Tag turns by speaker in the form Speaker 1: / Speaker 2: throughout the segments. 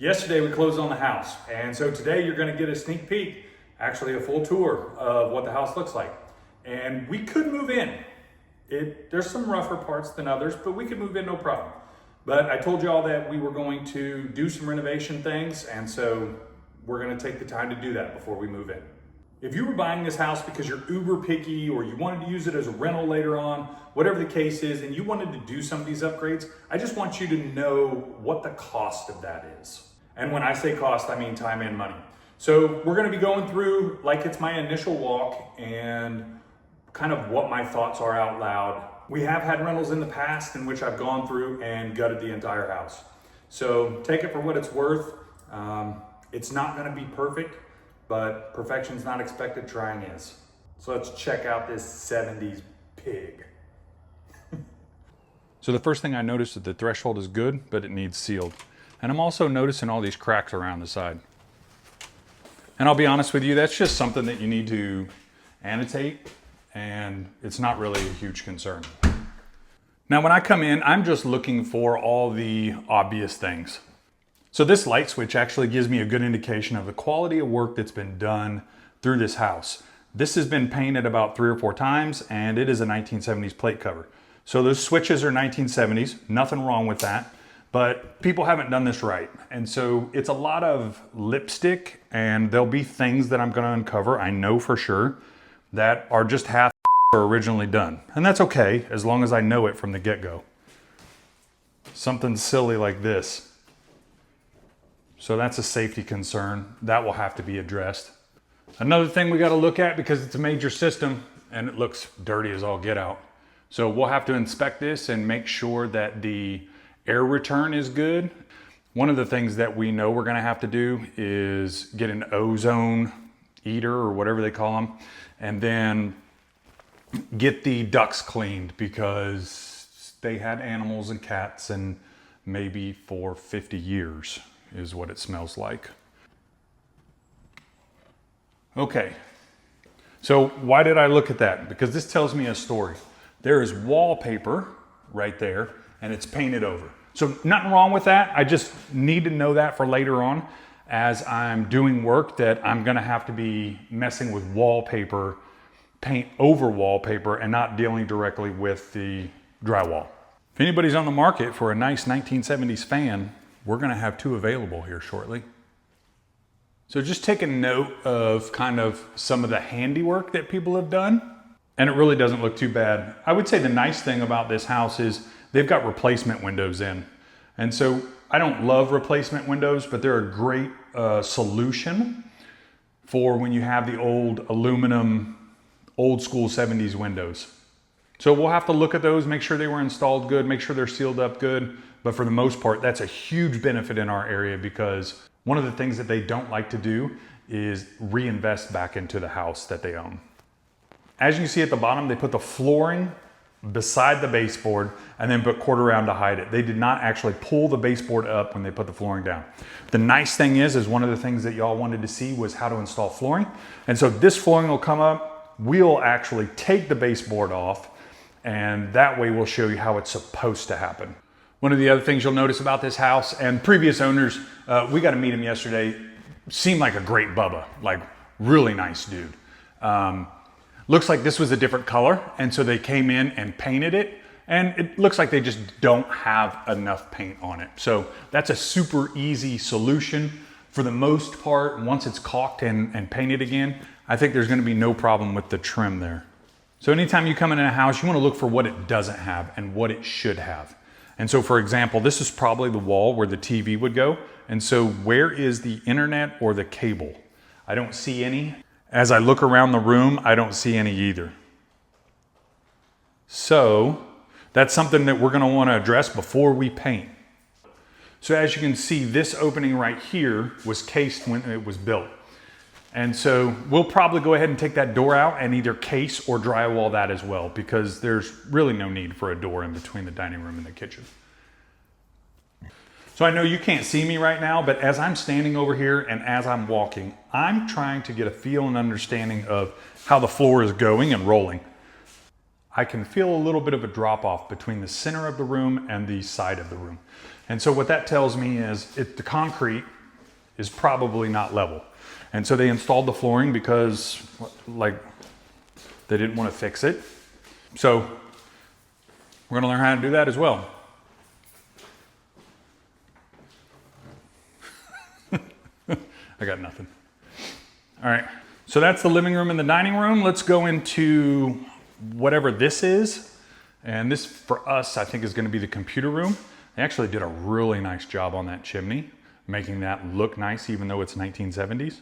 Speaker 1: Yesterday we closed on the house, and so today you're gonna get a sneak peek, actually a full tour of what the house looks like. And we could move in. There's some rougher parts than others, but we could move in no problem. But I told you all that we were going to do some renovation things, and so we're gonna take the time to do that before we move in. If you were buying this house because you're uber picky or you wanted to use it as a rental later on, whatever the case is, and you wanted to do some of these upgrades, I just want you to know what the cost of that is. And when I say cost, I mean time and money. So we're gonna be going through like it's my initial walk and kind of what my thoughts are out loud. We have had rentals in the past in which I've gone through and gutted the entire house. So take it for what it's worth. It's not gonna be perfect, but perfection's not expected, trying is. So let's check out this 70s pig.
Speaker 2: So the first thing I noticed is the threshold is good, but it needs sealed. And I'm also noticing all these cracks around the side. And I'll be honest with you, that's just something that you need to annotate, and it's not really a huge concern. Now when I come in, I'm just looking for all the obvious things. So this light switch actually gives me a good indication of the quality of work that's been done through this house. This has been painted about 3 or 4 times, and it is a 1970s plate cover. So those switches are 1970s, nothing wrong with that, but people haven't done this right. And so it's a lot of lipstick, and there'll be things that I'm gonna uncover, I know for sure, that are just half originally done. And that's okay, as long as I know it from the get-go. Something silly like this. So that's a safety concern. That will have to be addressed. Another thing we gotta look at, because it's a major system and it looks dirty as all get out. So we'll have to inspect this and make sure that the air return is good. One of the things that we know we're gonna have to do is get an ozone eater or whatever they call them, and then get the ducts cleaned, because they had animals and cats, and maybe for 50 years is what it smells like. Okay, so why did I look at that? Because this tells me a story. There is wallpaper right there, and it's painted over. So nothing wrong with that. I just need to know that for later on, as I'm doing work that I'm gonna have to be messing with wallpaper, paint over wallpaper, and not dealing directly with the drywall. If anybody's on the market for a nice 1970s fan, we're gonna have 2 available here shortly. So just take a note of kind of some of the handiwork that people have done, and it really doesn't look too bad. I would say the nice thing about this house is they've got replacement windows in. And so I don't love replacement windows, but they're a great solution for when you have the old aluminum, old school 70s windows. So we'll have to look at those, make sure they were installed good, make sure they're sealed up good. But for the most part, that's a huge benefit in our area, because one of the things that they don't like to do is reinvest back into the house that they own. As you can see at the bottom, they put the flooring beside the baseboard and then put quarter round to hide it. They did not actually pull the baseboard up when they put the flooring down. The nice thing is one of the things that y'all wanted to see was how to install flooring. And so this flooring will come up, we'll actually take the baseboard off, and that way we'll show you how it's supposed to happen. One of the other things you'll notice about this house, and previous owners, we got to meet him yesterday, seemed like a great Bubba, like really nice dude. Looks like this was a different color, and so they came in and painted it, and it looks like they just don't have enough paint on it. So that's a super easy solution for the most part. Once it's caulked and painted again, I think there's gonna be no problem with the trim there. So anytime you come in a house, you wanna look for what it doesn't have and what it should have. And so for example, this is probably the wall where the TV would go. And so where is the internet or the cable? I don't see any. As I look around the room, I don't see any either. So that's something that we're gonna wanna address before we paint. So as you can see, this opening right here was cased when it was built. And so we'll probably go ahead and take that door out and either case or drywall that as well, because there's really no need for a door in between the dining room and the kitchen. So I know you can't see me right now, but as I'm standing over here and as I'm walking, I'm trying to get a feel and understanding of how the floor is going and rolling. I can feel a little bit of a drop off between the center of the room and the side of the room. And so what that tells me is the concrete is probably not level. And so they installed the flooring because like they didn't want to fix it. So we're gonna learn how to do that as well. I got nothing. All right, so that's the living room and the dining room. Let's go into whatever this is. And this for us, I think is gonna be the computer room. They actually did a really nice job on that chimney, making that look nice even though it's 1970s.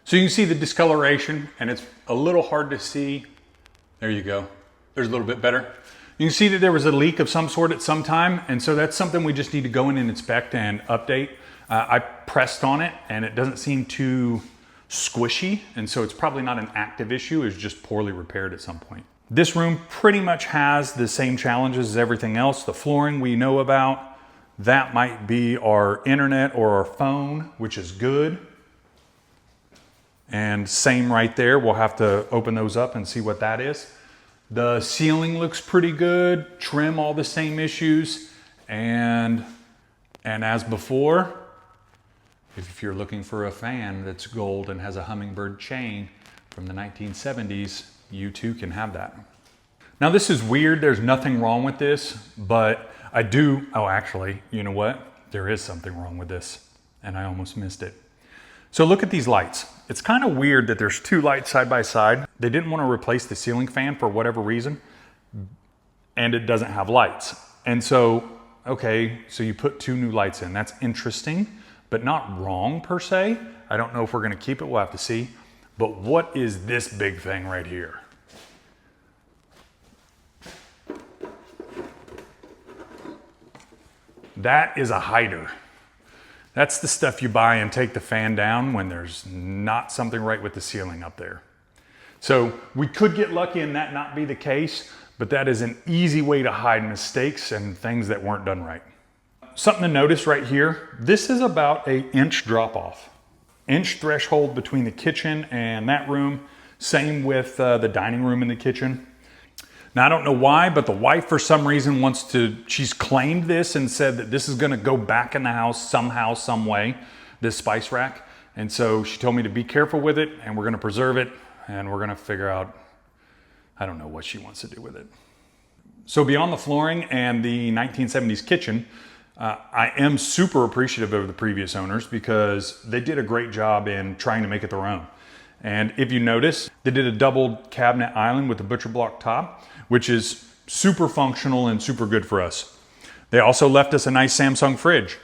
Speaker 2: So you can see the discoloration and it's a little hard to see. There you go. There's a little bit better. You can see that there was a leak of some sort at some time, and so that's something we just need to go in and inspect and update. I pressed on it and it doesn't seem too squishy, and so it's probably not an active issue, it's just poorly repaired at some point. This room pretty much has the same challenges as everything else. The flooring we know about, that might be our internet or our phone, which is good. And same right there, we'll have to open those up and see what that is. The ceiling looks pretty good, trim all the same issues, and as before, if you're looking for a fan that's gold and has a hummingbird chain from the 1970s, you too can have that. Now this is weird, there's nothing wrong with this, but I do, oh actually, you know what? There is something wrong with this, and I almost missed it. So look at these lights. It's kind of weird that there's two lights side by side. They didn't want to replace the ceiling fan for whatever reason, and it doesn't have lights. And so, okay, so you put two new lights in. That's interesting, but not wrong per se. I don't know if we're gonna keep it, we'll have to see. But what is this big thing right here? That is a hider. That's the stuff you buy and take the fan down when there's not something right with the ceiling up there. So we could get lucky and that not be the case, but that is an easy way to hide mistakes and things that weren't done right. Something to notice right here, this is about an inch drop off. Inch threshold between the kitchen and that room. Same with the dining room and the kitchen. Now I don't know why, but the wife for some reason she's claimed this and said that this is gonna go back in the house somehow, some way, this spice rack. And so she told me to be careful with it and we're gonna preserve it and we're gonna figure out, I don't know what she wants to do with it. So beyond the flooring and the 1970s kitchen, I am super appreciative of the previous owners because they did a great job in trying to make it their own. And if you notice, they did a double cabinet island with a butcher block top, which is super functional and super good for us. They also left us a nice Samsung fridge.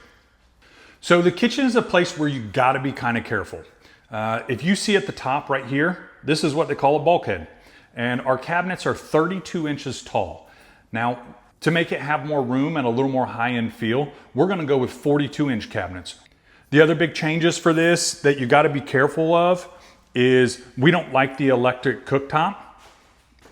Speaker 2: So the kitchen is a place where you gotta be kind of careful. If you see at the top right here, this is what they call a bulkhead. And our cabinets are 32 inches tall. Now, to make it have more room and a little more high-end feel, we're gonna go with 42-inch cabinets. The other big changes for this that you gotta be careful of is we don't like the electric cooktop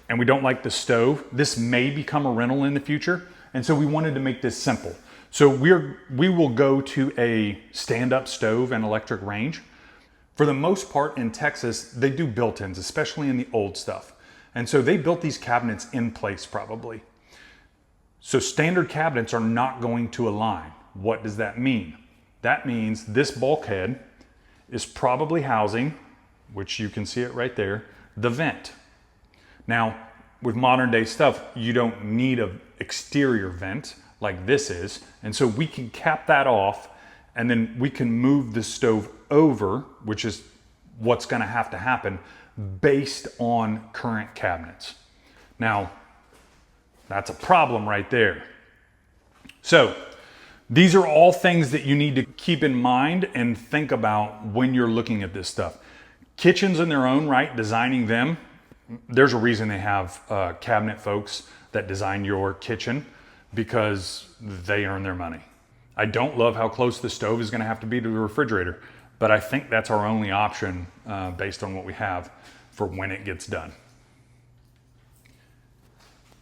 Speaker 2: and we don't like the stove. This may become a rental in the future, and so we wanted to make this simple. So we will go to a stand-up stove and electric range. For the most part in Texas, they do built-ins, especially in the old stuff. And so they built these cabinets in place probably. So standard cabinets are not going to align. What does that mean? That means this bulkhead is probably housing, which you can see it right there, the vent. Now, with modern day stuff, you don't need an exterior vent like this is, and so we can cap that off, and then we can move the stove over, which is what's gonna have to happen based on current cabinets. Now, that's a problem right there. So, these are all things that you need to keep in mind and think about when you're looking at this stuff. Kitchens in their own right, designing them, there's a reason they have cabinet folks that design your kitchen because they earn their money. I don't love how close the stove is gonna have to be to the refrigerator, but I think that's our only option based on what we have for when it gets done.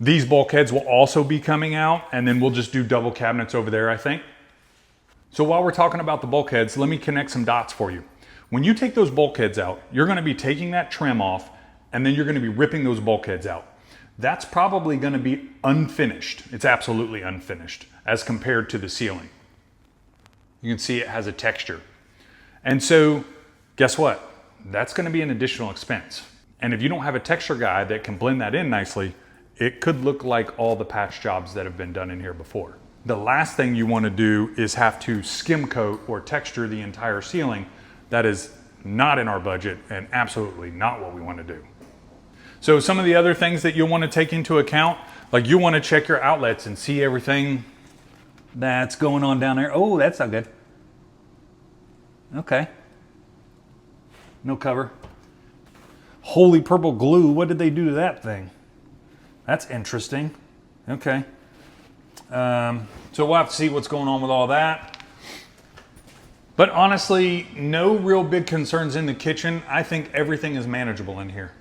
Speaker 2: These bulkheads will also be coming out, and then we'll just do double cabinets over there, I think. So while we're talking about the bulkheads, let me connect some dots for you. When you take those bulkheads out, you're gonna be taking that trim off, and then you're gonna be ripping those bulkheads out. That's probably gonna be unfinished. It's absolutely unfinished as compared to the ceiling. You can see it has a texture. And so guess what? That's gonna be an additional expense. And if you don't have a texture guy that can blend that in nicely, it could look like all the patch jobs that have been done in here before. The last thing you wanna do is have to skim coat or texture the entire ceiling. That is not in our budget and absolutely not what we wanna do. So some of the other things that you'll wanna take into account, like you wanna check your outlets and see everything that's going on down there. Oh, that's not good. Okay. No cover. Holy purple glue, what did they do to that thing? That's interesting. Okay. So we'll have to see what's going on with all that. But honestly, no real big concerns in the kitchen. I think everything is manageable in here.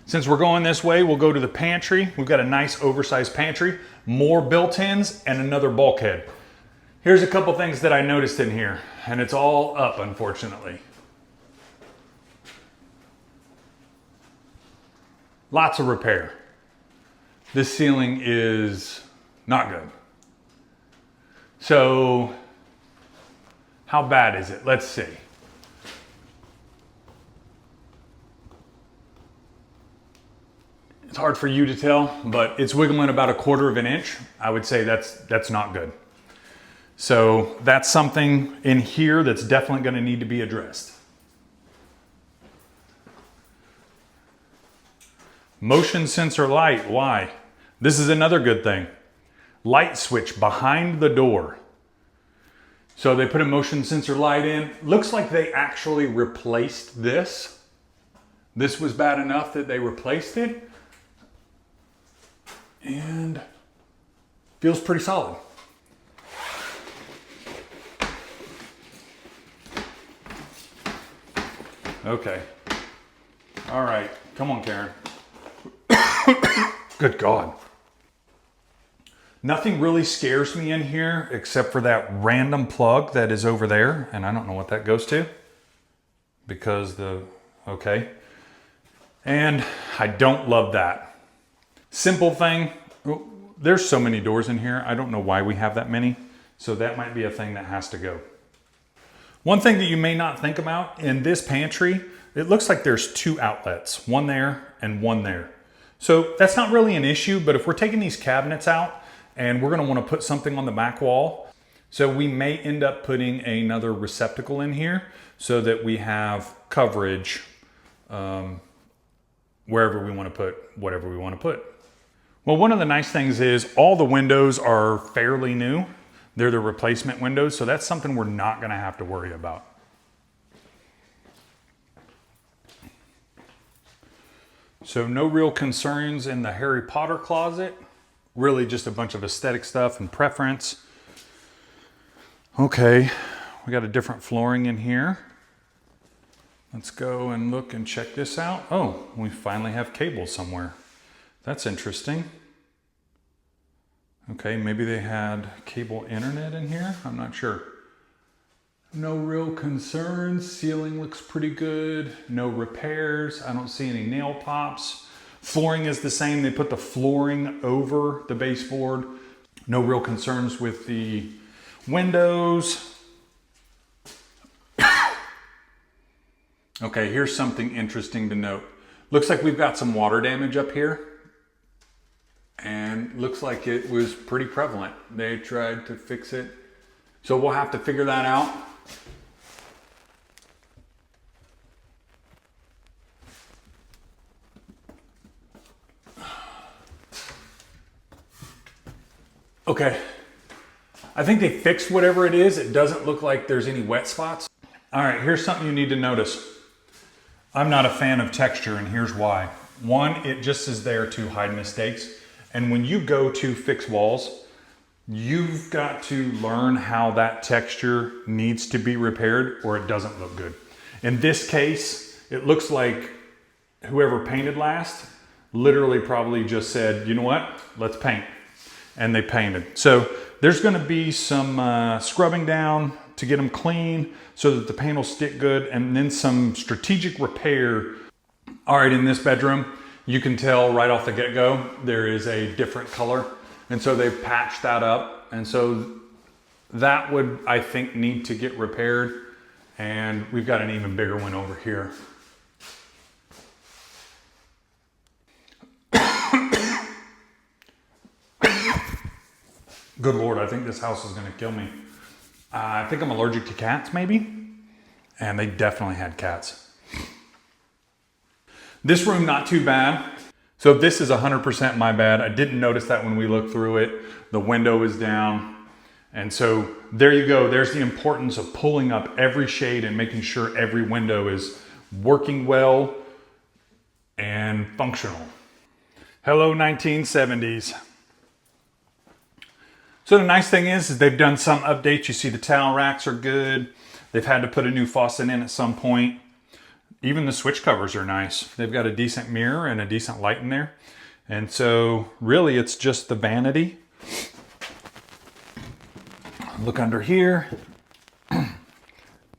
Speaker 2: Since we're going this way, we'll go to the pantry. We've got a nice oversized pantry, more built-ins, and another bulkhead. Here's a couple things that I noticed in here, and it's all up, unfortunately. Lots of repair. This ceiling is not good. So, how bad is it? Let's see. It's hard for you to tell, but it's wiggling about 1/4 of an inch. I would say that's not good. So that's something in here that's definitely going to need to be addressed. Motion sensor light, why? This is another good thing. Light switch behind the door. So they put a motion sensor light in. Looks like they actually replaced this. This was bad enough that they replaced it. And feels pretty solid. Okay. All right. Come on, Karen. Good God. Nothing really scares me in here except for that random plug that is over there. And I don't know what that goes to. Because okay. And I don't love that. Simple thing, there's so many doors in here. I don't know why we have that many. So that might be a thing that has to go. One thing that you may not think about in this pantry, it looks like there's 2 outlets, one there and one there. So that's not really an issue, but if we're taking these cabinets out and we're gonna wanna put something on the back wall, so we may end up putting another receptacle in here so that we have coverage wherever we wanna put whatever we wanna put. Well, one of the nice things is all the windows are fairly new. They're the replacement windows, so that's something we're not gonna have to worry about. So no real concerns in the Harry Potter closet. Really just a bunch of aesthetic stuff and preference. Okay, we got a different flooring in here. Let's go and look and check this out. Oh, we finally have cables somewhere. That's interesting. Okay, maybe they had cable internet in here. I'm not sure. No real concerns. Ceiling looks pretty good. No repairs. I don't see any nail pops. Flooring is the same. They put the flooring over the baseboard. No real concerns with the windows. Okay, here's something interesting to note. Looks like we've got some water damage up here. And looks like it was pretty prevalent. They tried to fix it. So we'll have to figure that out. Okay, I think they fixed whatever it is. It doesn't look like there's any wet spots. All right, here's something you need to notice. I'm not a fan of texture, and here's why. One, it just is there to hide mistakes. And when you go to fix walls, you've got to learn how that texture needs to be repaired or it doesn't look good. In this case, it looks like whoever painted last literally probably just said, you know what, let's paint. And they painted. So there's gonna be some scrubbing down to get them clean so that the paint will stick good, and then some strategic repair. All right, in this bedroom, you can tell right off the get-go, there is a different color. And so they've patched that up. And so That would, I think, need to get repaired. And we've got an even bigger one over here. Good Lord, I think this house is gonna kill me. I think I'm allergic to cats, maybe? And they definitely had cats. This room, not too bad. So this is 100% my bad. I didn't notice that when we looked through it. The window is down. And so there you go. There's the importance of pulling up every shade and making sure every window is working well and functional. Hello, 1970s. So the nice thing is they've done some updates. You see the towel racks are good. They've had to put a new faucet in at some point. Even the switch covers are nice. They've got a decent mirror and a decent light in there. And so really it's just the vanity. Look under here.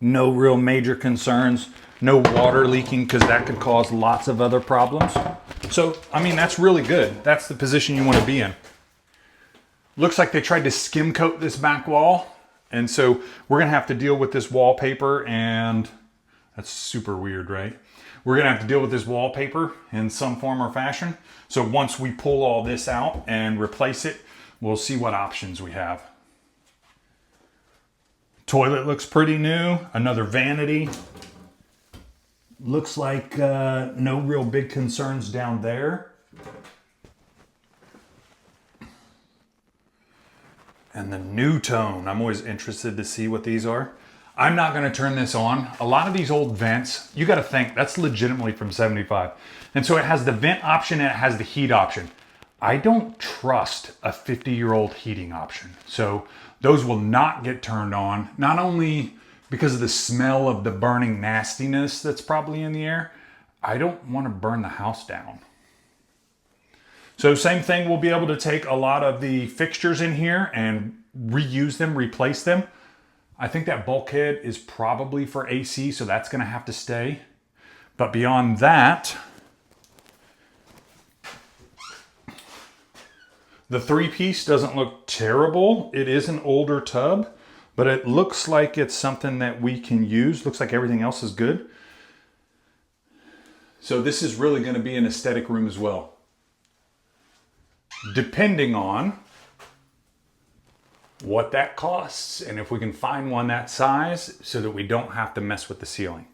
Speaker 2: No real major concerns. No water leaking because that could cause lots of other problems. So, I mean, that's really good. That's the position you want to be in. Looks like they tried to skim coat this back wall. And so we're going to have to deal with this wallpaper, and that's super weird, right? We're going to have to deal with this wallpaper in some form or fashion. So once we pull all this out and replace it, we'll see what options we have. Toilet looks pretty new. Another vanity. Looks like no real big concerns down there. And the new tone. I'm always interested to see what these are. I'm not going to turn this on. A lot of these old vents, you got to think that's legitimately from 75. And so it has the vent option and it has the heat option. I don't trust a 50-year-old heating option. So those will not get turned on, not only because of the smell of the burning nastiness that's probably in the air. I don't want to burn the house down. So same thing, we'll be able to take a lot of the fixtures in here and reuse them, replace them. I think that bulkhead is probably for AC, so that's going to have to stay. But beyond that, the three-piece doesn't look terrible. It is an older tub, but it looks like it's something that we can use. Looks like everything else is good. So this is really going to be an aesthetic room as well. Depending on what that costs and if we can find one that size so that we don't have to mess with the ceiling.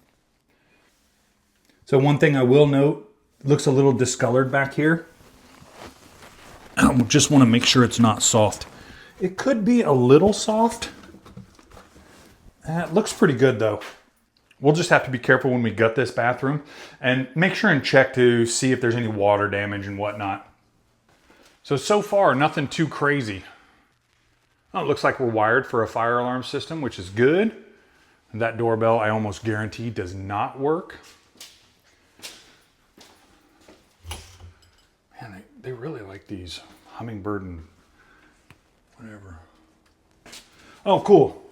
Speaker 2: So one thing I will note, looks a little discolored back here. I just want to make sure it's not soft. It could be a little soft. It looks pretty good though. We'll just have to be careful when we gut this bathroom and make sure and check to see if there's any water damage and whatnot. So far, nothing too crazy. Oh, it looks like we're wired for a fire alarm system, which is good. That doorbell, I almost guarantee, does not work. Man, they really like these hummingbird and whatever. Oh, cool.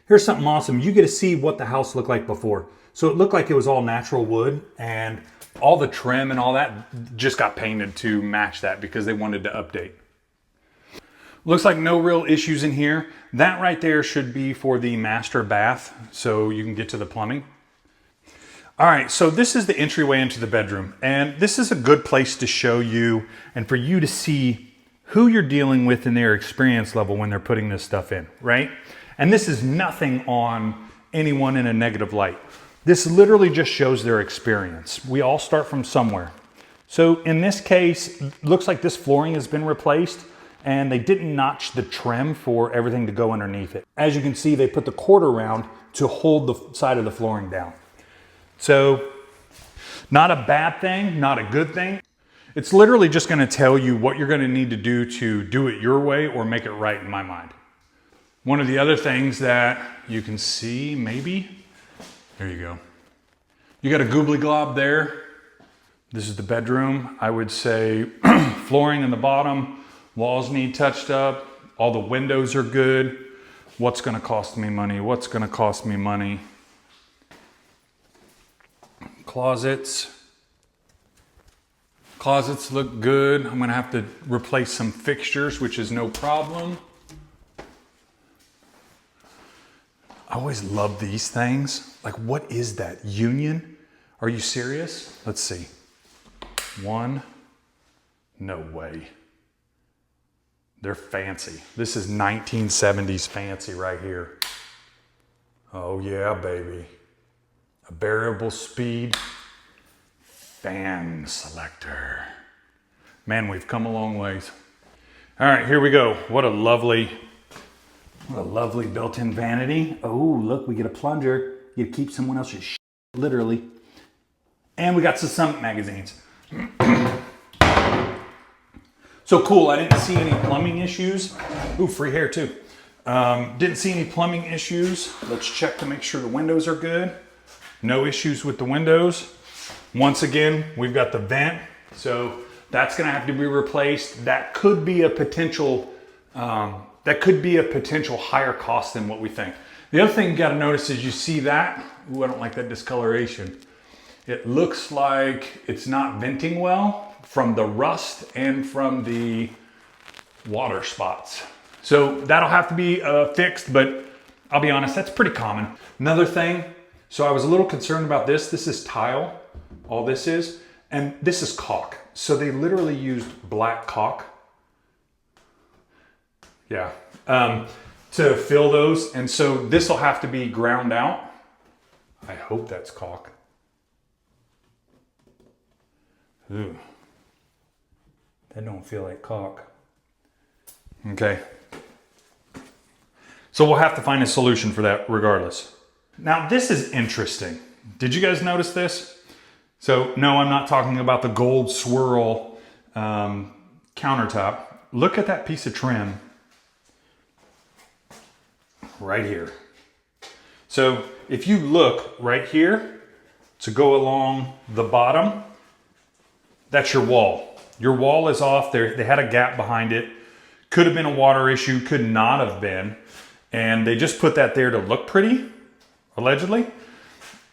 Speaker 2: Here's something awesome. You get to see what the house looked like before. So it looked like it was all natural wood, and all the trim and all that just got painted to match that because they wanted to update. Looks like no real issues in here. That right there should be for the master bath, so you can get to the plumbing. All right, so this is the entryway into the bedroom, and this is a good place to show you and for you to see who you're dealing with in their experience level when they're putting this stuff in, right? And this is nothing on anyone in a negative light. This literally just shows their experience. We all start from somewhere. So in this case, looks like this flooring has been replaced and they didn't notch the trim for everything to go underneath it. As you can see, they put the quarter round to hold the side of the flooring down. So not a bad thing, not a good thing. It's literally just gonna tell you what you're gonna need to do it your way or make it right in my mind. One of the other things that you can see, maybe, there you go. You got a goobly glob there. This is the bedroom. I would say flooring in the bottom, walls need touched up, all the windows are good. What's gonna cost me money? What's gonna cost me money? Closets. Closets look good. I'm gonna have to replace some fixtures, which is no problem. I always love these things. Like, what is that? Union? Are you serious? Let's see. One. No way. They're fancy. This is 1970s fancy right here. Oh yeah, baby. A variable speed fan selector. Man, we've come a long ways. All right, here we go. What a lovely built-in vanity. Oh, look, we get a plunger. You keep someone else's shit, literally. And we got some Summit magazines. So cool, I didn't see any plumbing issues. Ooh, free hair too. Didn't see any plumbing issues. Let's check to make sure the windows are good. No issues with the windows. Once again, we've got the vent. So that's gonna have to be replaced. That could be a potential higher cost than what we think. The other thing you gotta notice is you see that. Ooh, I don't like that discoloration. It looks like it's not venting well from the rust and from the water spots. So that'll have to be fixed, but I'll be honest, that's pretty common. Another thing, so I was a little concerned about this. This is tile, all this is, and this is caulk. So they literally used black caulk. Yeah, to fill those. And so this will have to be ground out. I hope that's caulk. Ooh, that don't feel like caulk. Okay. So we'll have to find a solution for that regardless. Now this is interesting. Did you guys notice this? So no, I'm not talking about the gold swirl countertop. Look at that piece of trim right here. So if you look right here to go along the bottom, that's your wall. Your wall is off there. They had a gap behind it. Could have been a water issue, could not have been. And they just put that there to look pretty, allegedly,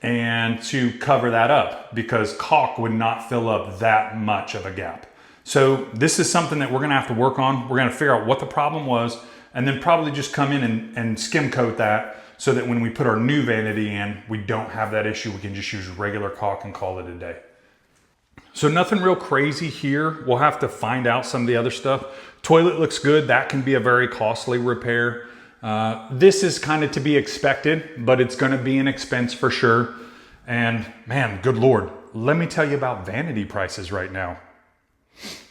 Speaker 2: and to cover that up because caulk would not fill up that much of a gap. So this is something that we're gonna have to work on. We're gonna figure out what the problem was and then probably just come in and skim coat that so that when we put our new vanity in, we don't have that issue. We can just use regular caulk and call it a day. So nothing real crazy here. We'll have to find out some of the other stuff. Toilet looks good. That can be a very costly repair. This is kind of to be expected, but it's going to be an expense for sure. And man, good Lord, let me tell you about vanity prices right now.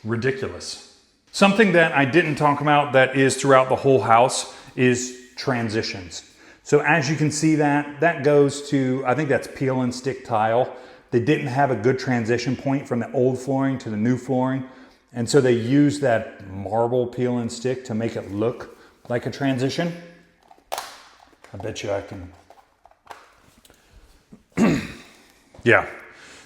Speaker 2: Ridiculous. Something that I didn't talk about that is throughout the whole house is transitions. So as you can see that goes to, I think that's peel and stick tile. They didn't have a good transition point from the old flooring to the new flooring. And so they used that marble peel and stick to make it look like a transition. I bet you I can. Yeah.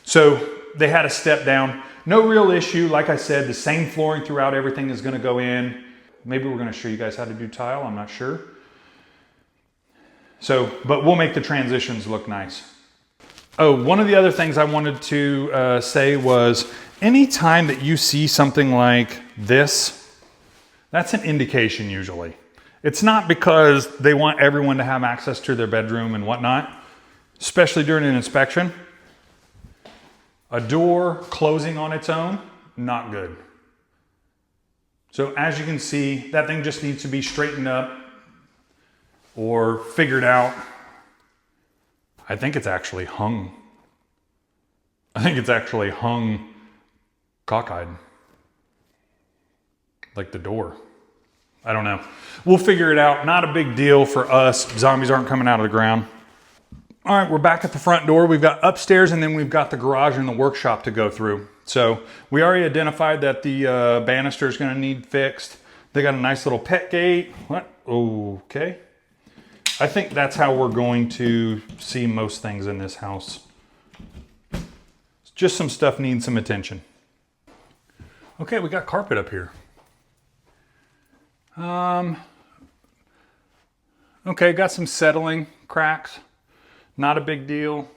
Speaker 2: So they had a step down. No real issue. Like I said, the same flooring throughout everything is going to go in. Maybe we're going to show you guys how to do tile. I'm not sure. So, but we'll make the transitions look nice. Oh, one of the other things I wanted to say was anytime that you see something like this, that's an indication usually. It's not because they want everyone to have access to their bedroom and whatnot, especially during an inspection. A door closing on its own, not good. So as you can see, that thing just needs to be straightened up or figured out. I think it's actually hung. Cockeyed. Like the door. I don't know. We'll figure it out. Not a big deal for us. Zombies aren't coming out of the ground. All right, we're back at the front door. We've got upstairs and then we've got the garage and the workshop to go through. So we already identified that the banister is going to need fixed. They got a nice little pet gate. What? Okay. I think that's how we're going to see most things in this house. Just some stuff needs some attention. Okay, we got carpet up here. Okay, got some settling cracks. Not a big deal.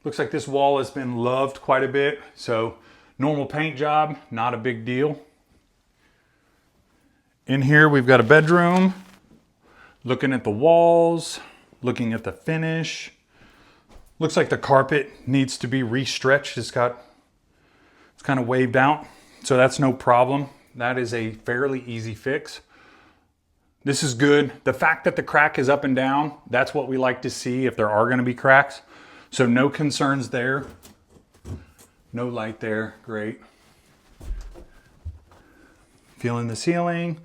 Speaker 2: Looks like this wall has been loved quite a bit. So normal paint job, not a big deal. In here we've got a bedroom. Looking at the walls, looking at the finish. Looks like the carpet needs to be re-stretched. It's kind of waved out, so that's no problem. That is a fairly easy fix. This is good. The fact that the crack is up and down, that's what we like to see if there are going to be cracks. So no concerns there. No light there, great. Feeling the ceiling,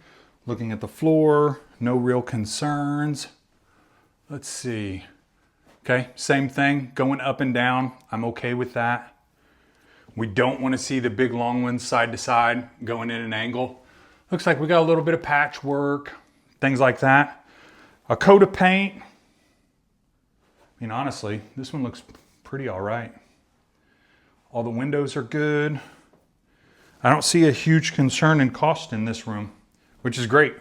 Speaker 2: looking at the floor, no real concerns. Let's see. Okay, same thing, going up and down. I'm okay with that. We don't want to see the big long ones side to side going in an angle. Looks like we got a little bit of patchwork, things like that. A coat of paint. I mean, honestly, this one looks pretty all right. All the windows are good. I don't see a huge concern in cost in this room, which is great.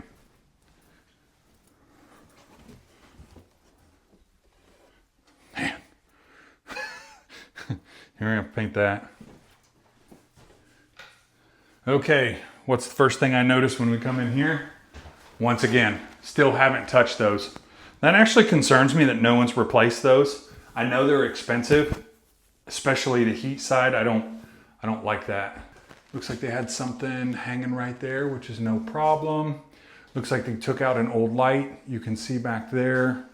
Speaker 2: Man. Here, we're gonna paint that. Okay, what's the first thing I notice when we come in here? Once again, still haven't touched those. That actually concerns me that no one's replaced those. I know they're expensive, especially the heat side. I don't like that. Looks like they had something hanging right there, which is no problem. Looks like they took out an old light. You can see back there.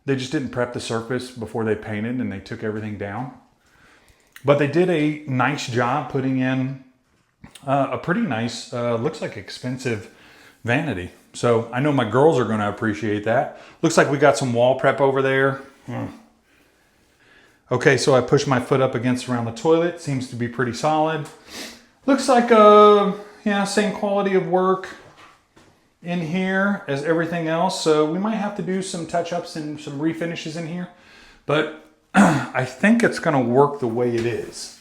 Speaker 2: They just didn't prep the surface before they painted and they took everything down. But they did a nice job putting in a pretty nice, looks like expensive vanity. So I know my girls are gonna appreciate that. Looks like we got some wall prep over there. Okay, so I pushed my foot up against around the toilet. Seems to be pretty solid. Looks like yeah, same quality of work in here as everything else. So we might have to do some touch-ups and some refinishes in here, but I think it's gonna work the way it is.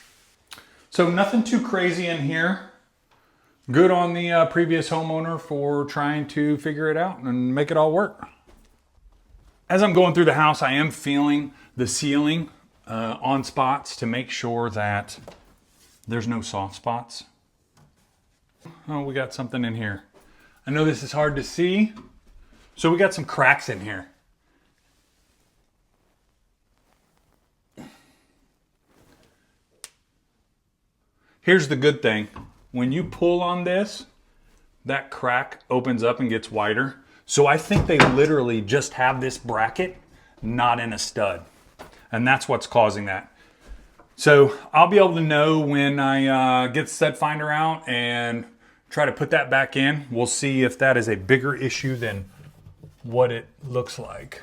Speaker 2: So nothing too crazy in here. Good on the previous homeowner for trying to figure it out and make it all work. As I'm going through the house, I am feeling the ceiling on spots to make sure that there's no soft spots. Oh, we got something in here. I know this is hard to see. So we got some cracks in here. Here's the good thing. When you pull on this, that crack opens up and gets wider. So I think they literally just have this bracket, not in a stud. And that's what's causing that. So I'll be able to know when I get the stud finder out and try to put that back in. We'll see if that is a bigger issue than what it looks like.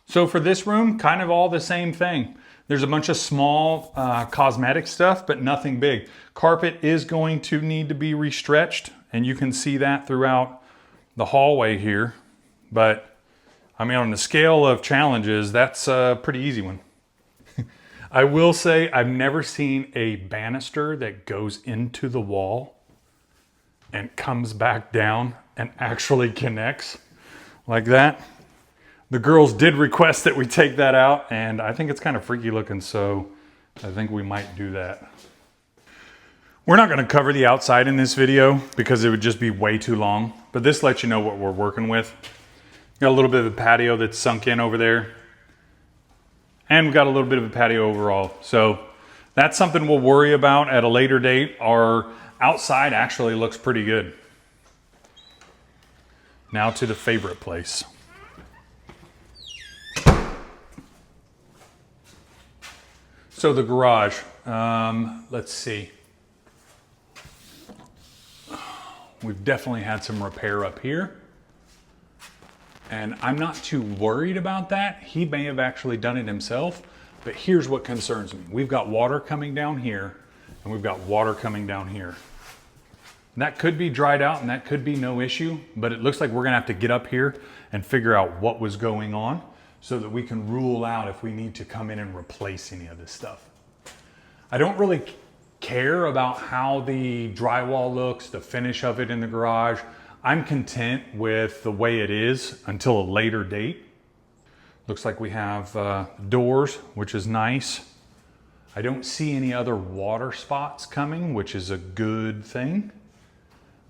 Speaker 2: So for this room, kind of all the same thing. There's a bunch of small cosmetic stuff, but nothing big. Carpet is going to need to be restretched, and you can see that throughout the hallway here. But I mean, on the scale of challenges, that's a pretty easy one. I will say I've never seen a banister that goes into the wall and comes back down and actually connects like that. The girls did request that we take that out, and I think it's kind of freaky looking, so I think we might do that. We're not going to cover the outside in this video because it would just be way too long, but this lets you know what we're working with. Got a little bit of a patio that's sunk in over there, and we've got a little bit of a patio overall. So that's something we'll worry about at a later date. Our outside actually looks pretty good. Now to the favorite place. So the garage, let's see. We've definitely had some repair up here. And I'm not too worried about that. He may have actually done it himself, but here's what concerns me. We've got water coming down here, and we've got water coming down here. That could be dried out, and that could be no issue, but it looks like we're gonna have to get up here and figure out what was going on so that we can rule out if we need to come in and replace any of this stuff. I don't really care about how the drywall looks, the finish of it in the garage. I'm content with the way it is until a later date. Looks like we have doors, which is nice. I don't see any other water spots coming, which is a good thing.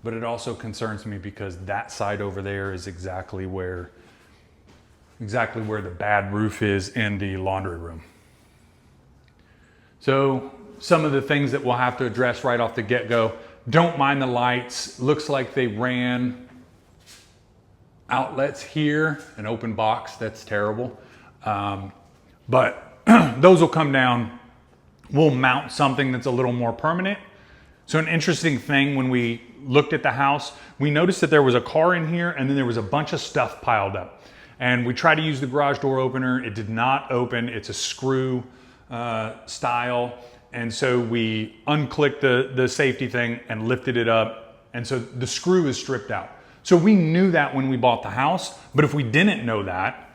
Speaker 2: but it also concerns me because that side over there is exactly where the bad roof is in the laundry room. So some of the things that we'll have to address right off the get-go, don't mind the lights. Looks like they ran outlets here, an open box, that's terrible. But those will come down. We'll mount something that's a little more permanent. So an interesting thing when we looked at the house, we noticed that there was a car in here and then there was a bunch of stuff piled up. And we tried to use the garage door opener. It did not open. It's a screw style. And so we unclicked the safety thing and lifted it up. And so the screw is stripped out. So we knew that when we bought the house, but if we didn't know that,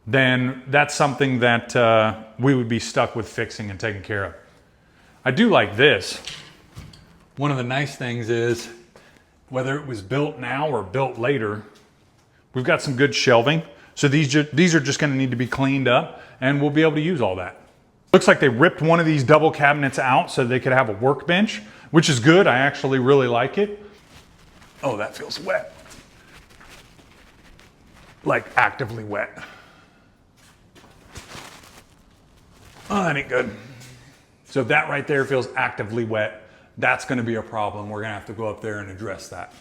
Speaker 2: then that's something that we would be stuck with fixing and taking care of. I do like this. One of the nice things is, whether it was built now or built later, we've got some good shelving. So these are just gonna need to be cleaned up and we'll be able to use all that. Looks like they ripped one of these double cabinets out so they could have a workbench, which is good. I actually really like it. Oh, that feels wet. Like actively wet. Oh, that ain't good. So that right there feels actively wet. That's gonna be a problem. We're gonna have to go up there and address that.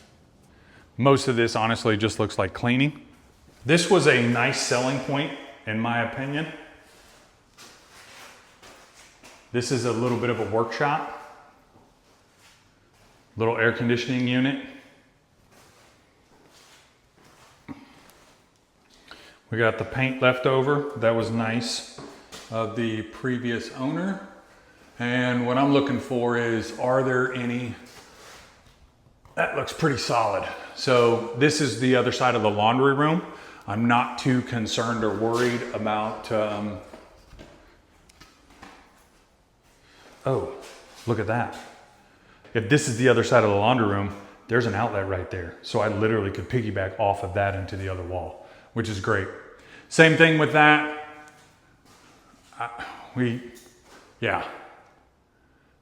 Speaker 2: Most of this honestly just looks like cleaning. This was a nice selling point, in my opinion. This is a little bit of a workshop. Little air conditioning unit. We got the paint left over. That was nice of the previous owner. And what I'm looking for is, are there any, that looks pretty solid. So this is the other side of the laundry room. I'm not too concerned or worried about, oh, look at that. If this is the other side of the laundry room, there's an outlet right there. So I literally could piggyback off of that into the other wall, which is great. Same thing with that. Yeah.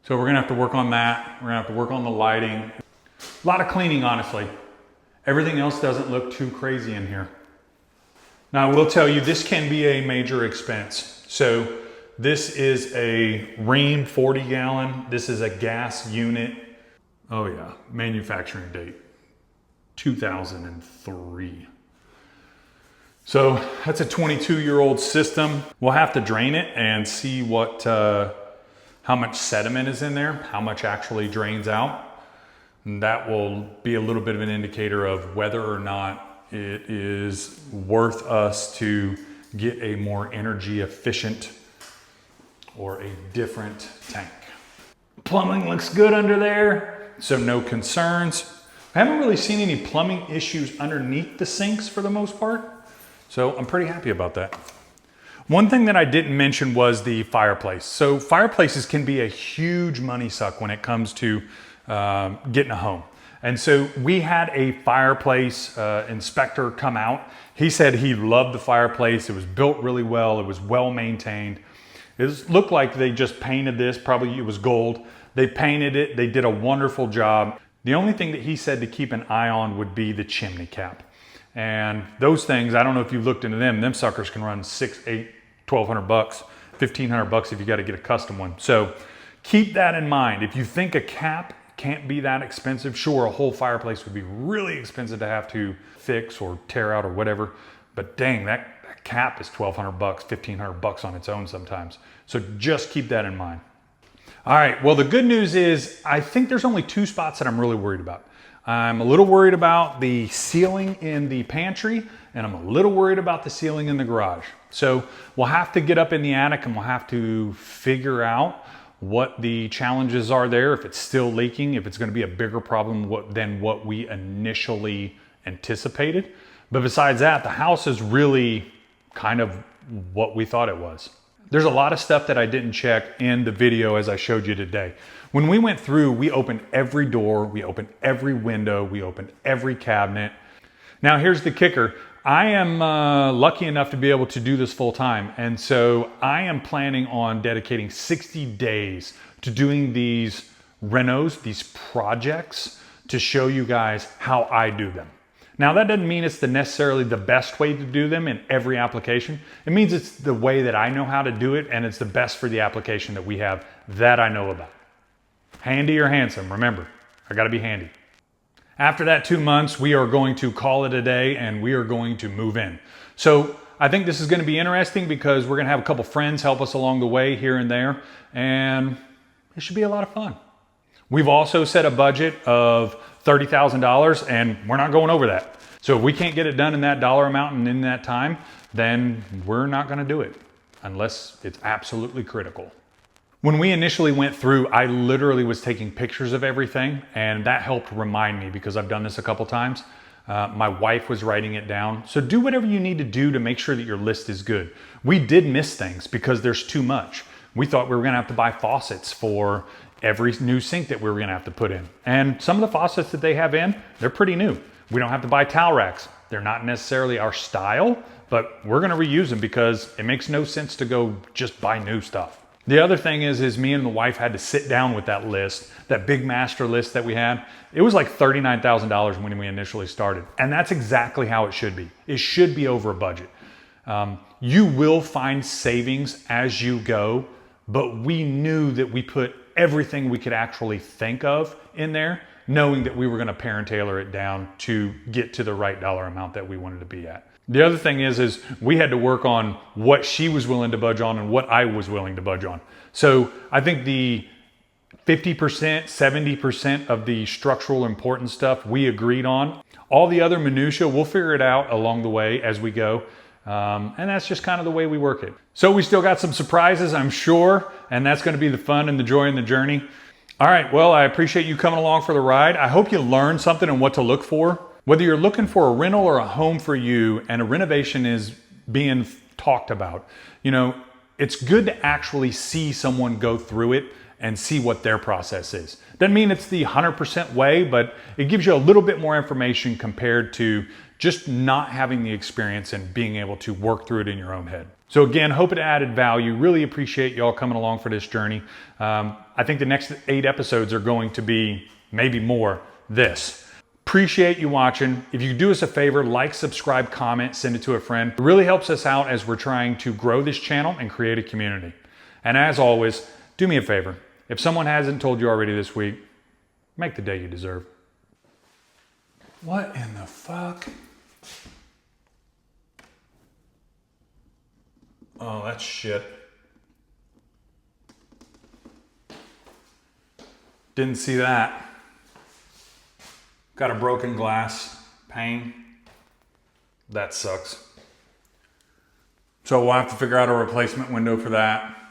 Speaker 2: So we're gonna have to work on that. We're gonna have to work on the lighting. A lot of cleaning, honestly. Everything else doesn't look too crazy in here. Now, I will tell you, this can be a major expense. So this is a Rheem 40 gallon. This is a gas unit. Oh yeah, manufacturing date, 2003. So that's a 22-year-old system. We'll have to drain it and see what, how much sediment is in there, how much actually drains out. And that will be a little bit of an indicator of whether or not it is worth us to get a more energy efficient or a different tank. Plumbing looks good under there, so no concerns. I haven't really seen any plumbing issues underneath the sinks for the most part, so I'm pretty happy about that. One thing that I didn't mention was the fireplace. So fireplaces can be a huge money suck when it comes to getting a home. And so we had a fireplace inspector come out. He said he loved the fireplace. It was built really well. It was well maintained. It looked like they just painted this, probably it was gold. They painted it, they did a wonderful job. The only thing that he said to keep an eye on would be the chimney cap. And those things, I don't know if you've looked into them suckers can run $600, $800, $1,200 bucks, $1,500 if you got to get a custom one. So keep that in mind. If you think a cap can't be that expensive, sure, a whole fireplace would be really expensive to have to fix or tear out or whatever. But dang, that cap is $1,200 bucks, $1,500 bucks on its own sometimes. So just keep that in mind. All right, well, the good news is I think there's only two spots that I'm really worried about. I'm a little worried about the ceiling in the pantry, and I'm a little worried about the ceiling in the garage. So we'll have to get up in the attic and we'll have to figure out what the challenges are there, if it's still leaking, if it's gonna be a bigger problem than what we initially anticipated. But besides that, the house is really kind of what we thought it was. There's a lot of stuff that I didn't check in the video as I showed you today. When we went through, we opened every door, we opened every window, we opened every cabinet. Now here's the kicker. I am lucky enough to be able to do this full time. And so I am planning on dedicating 60 days to doing these renos, these projects to show you guys how I do them. Now that doesn't mean it's necessarily the best way to do them in every application. It means it's the way that I know how to do it, and it's the best for the application that we have that I know about. Handy or handsome, remember, I gotta be handy. After that 2 months, we are going to call it a day and we are going to move in. So I think this is gonna be interesting because we're gonna have a couple friends help us along the way here and there, and it should be a lot of fun. We've also set a budget of $30,000 and we're not going over that. So if we can't get it done in that dollar amount and in that time, then we're not gonna do it unless it's absolutely critical. When we initially went through, I literally was taking pictures of everything, and that helped remind me because I've done this a couple times. My wife was writing it down. So do whatever you need to do to make sure that your list is good. We did miss things because there's too much. We thought we were gonna have to buy faucets for every new sink that we were gonna have to put in. And some of the faucets that they have in, they're pretty new. We don't have to buy towel racks. They're not necessarily our style, but we're gonna reuse them because it makes no sense to go just buy new stuff. The other thing is me and the wife had to sit down with that list, that big master list that we had. It was like $39,000 when we initially started. And that's exactly how it should be. It should be over a budget. You will find savings as you go, but we knew that we put everything we could actually think of in there, knowing that we were gonna parent tailor it down to get to the right dollar amount that we wanted to be at. The other thing is we had to work on what she was willing to budge on and what I was willing to budge on. So I think the 50%, 70% of the structural important stuff we agreed on. All the other minutia, we'll figure it out along the way as we go. And that's just kind of the way we work it. So we still got some surprises, I'm sure, and that's gonna be the fun and the joy and the journey. All right, well, I appreciate you coming along for the ride. I hope you learned something and what to look for. Whether you're looking for a rental or a home for you and a renovation is being talked about, you know, it's good to actually see someone go through it and see what their process is. Doesn't mean it's the 100% way, but it gives you a little bit more information compared to just not having the experience and being able to work through it in your own head. So again, hope it added value. Really appreciate y'all coming along for this journey. I think the next 8 episodes are going to be maybe more this. Appreciate you watching. If you do us a favor, like, subscribe, comment, send it to a friend. It really helps us out as we're trying to grow this channel and create a community. And as always, do me a favor. If someone hasn't told you already this week, make the day you deserve. What in the fuck? Oh, that's shit. Didn't see that. Got a broken glass pane. That sucks. So we'll have to figure out a replacement window for that.